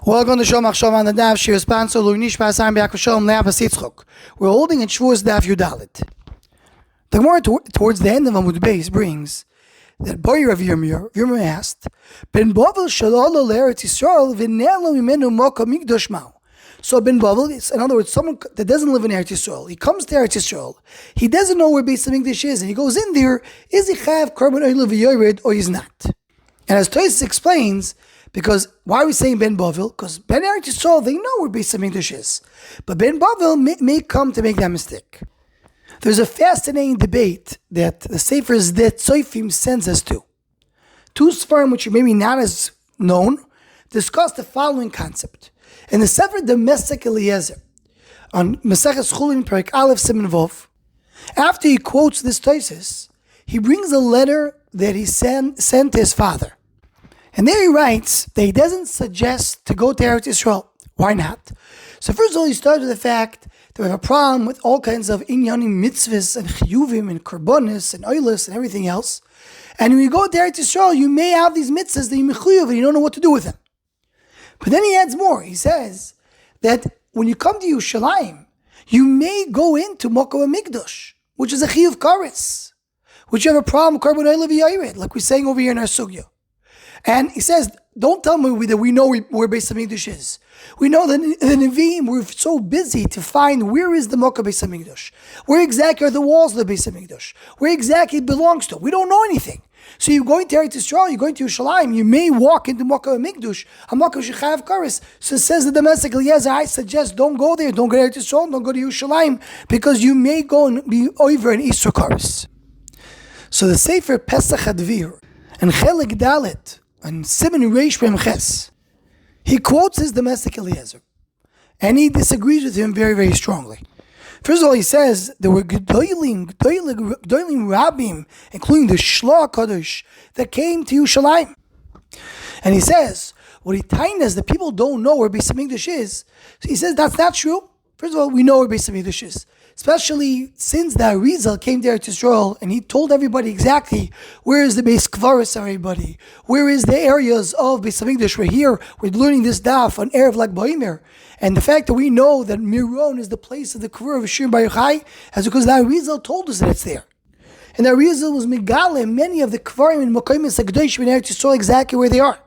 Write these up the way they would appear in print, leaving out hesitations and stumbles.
Welcome to Shom Achshav on the Daf. Shir sponsor Luinish Pasam B'Akushalom Le'Apas Yitzchok. We're holding in Shavuos Daf Yudalit. The Gemara towards the end of Amud Beis brings that Boyer of Yirmiyah asked, Ben Bavel Shalolo L'Eretz Yisrael V'Nelo Mimenu Moka Hamikdash Mao. So Ben Bavel is, in other words, someone that doesn't live in Eretz Yisrael. He comes to Eretz Yisrael. He doesn't know where Beis Hamikdash is, and he goes in there. Is he chayav korban oil v'yored or he's not? And as Tosis explains, because why are we saying Ben Bavel? Because Ben Eretz Yisrael, they know where Beis Hamikdash is. But Ben Bavel may come to make that mistake. There's a fascinating debate that the Sefer Zdet Tzofim sends us to. Two Sfarim, which are maybe not as known, discuss the following concept. In the Sefer Domestic Eliezer, on Maseches Chulin Perek Aleph Siman Vov, after he quotes this Tosis, he brings a letter that he sent to his father. And there he writes that he doesn't suggest to go to Eretz Yisrael. Why not? So first of all, he starts with the fact that we have a problem with all kinds of inyanim mitzvahs and chiyuvim and korbanos and oilos and everything else. And when you go to Eretz Yisrael, you may have these mitzvahs that you mechuyuv and you don't know what to do with them. But then he adds more. He says that when you come to Yerushalayim, you may go into Hamikdash, which is a chiyuv kares, which you have a problem with korban oil v'yared, like we're saying over here in our sugya. And he says, don't tell me that we know where Beis Hamikdash is. We know that the Nevi'im were so busy to find where is the Mokkah Beis Hamikdash. Where exactly are the walls of the Beis Hamikdash? Where exactly it belongs to? We don't know anything. So you're going to Eretz Yisrael, you're going to Yerushalayim, you may walk into Mokkah Hamikdash, a Mokkah Shechayav Kares. So it says the domestic Eliezer, I suggest don't go there, don't go to Eretz Yisrael, don't go to Yerushalayim, because you may go and be over in Isra Kares. So the Sefer Pesach Advir and Chelik Dalet, and Siman Reish Mem Ches, he quotes his domestic Eliezer, and he disagrees with him very, very strongly. First of all, he says there were Gedolim Rabbim, including the Shloah Kadosh, that came to Yerushalayim. And he says, what he timed is that people don't know where Beis Hamikdash is. So he says that's not true. First of all, we know where Beis Hamikdash is. Especially since the Arizal came there to Israel and he told everybody exactly where is the Beis Kvaris, everybody. Where is the areas of Beis Hamikdash? We're learning this daf on Erev Lag Ba'omer. And the fact that we know that Miron is the place of the Kvar of Shir Bar Yochai is because the Arizal told us that it's there. And the Arizal was Megale, many of the Kvarim in Mokoim and Sagdosh in Eretz Yisrael exactly where they are.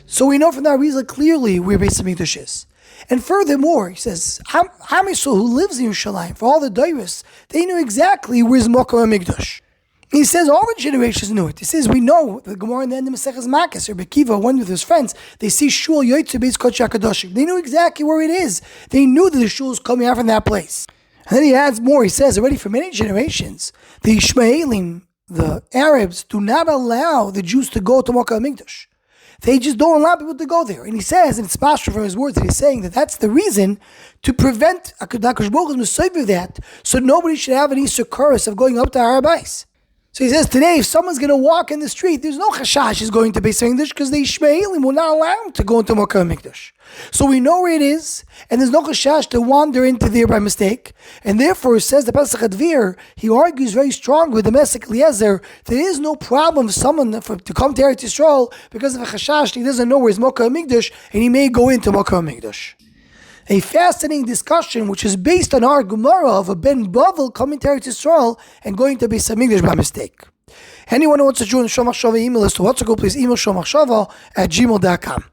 So we know from the Arizal clearly where Beis Hamikdash is. And furthermore, he says, Hamisol, who lives in Yerushalayim, for all the Dairis, they knew exactly where's Mokkah Hamikdash. He says all the generations knew it. He says, we know, the Gemara in the end of Maseches Makos, Rabbi Kiva went with his friends, they see Shul Yotzei Beis Kodesh HaKadoshim. They knew exactly where it is. They knew that the Shul is coming out from that place. And then he adds more, he says, already for many generations, the Ishmaelim, the Arabs, do not allow the Jews to go to Mokkah Hamikdash. They just don't allow people to go there. And he says, and it's master from his words, that he's saying that that's the reason to prevent HaKadosh Baruch Hu's Messiah of that, so nobody should have any succurus of going up to Beis. So he says, today, if someone's going to walk in the street, there's no chashash is going to Beis Hamikdash because the Ishmaelim will not allow him to go into Mokkah Hamikdash. So we know where it is, and there's no chashash to wander into there by mistake. And therefore, says the Pesach Advir, he argues very strong with the Domestic Eliezer, there is no problem for someone to come to Eretz Yisrael because of a chashash, he doesn't know where is Mokkah Hamikdash, and he may go into Mokkah Hamikdash. A fascinating discussion which is based on our Gemara of a Ben Bavel coming to Eretz Yisrael and going to Beis Hamikdash by mistake. Anyone who wants to join the Shom Achshava email list, to what's a go, please email shomachshava@gmail.com.